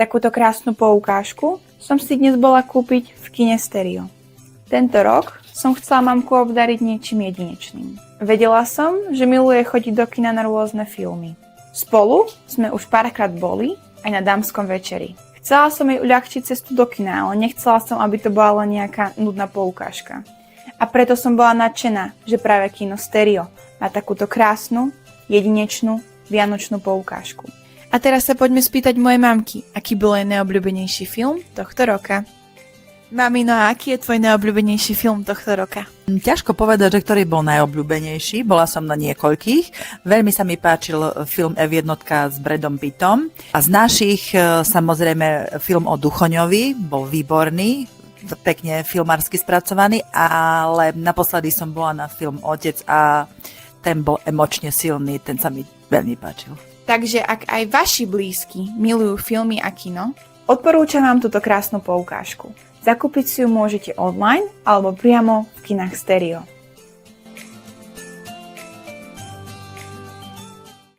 Takúto krásnu poukážku som si dnes bola kúpiť v kine Stereo. Tento rok som chcela mamku obdariť niečím jedinečným. Vedela som, že miluje chodiť do kina na rôzne filmy. Spolu sme už párkrát boli aj na dámskom večeri. Chcela som jej uľahčiť cestu do kina, ale nechcela som, aby to bola len nejaká nudná poukážka. A preto som bola nadšená, že práve kino Stereo má takúto krásnu, jedinečnú, vianočnú poukážku. A teraz sa poďme spýtať mojej mamky, aký bol jej najobľúbenejší film tohto roka. Mamino, a aký je tvoj najobľúbenejší film tohto roka? Ťažko povedať, že ktorý bol najobľúbenejší. Bola som na niekoľkých. Veľmi sa mi páčil film F1 s Bradom Pittom. A z našich, samozrejme, film o Duchoňovi bol výborný, pekne filmársky spracovaný, ale naposledy som bola na film Otec a ten bol emočne silný, ten sa mi veľmi páčil. Takže ak aj vaši blízky milujú filmy a kino, odporúčam vám túto krásnu poukážku. Zakúpiť si ju môžete online alebo priamo v kinách Stereo.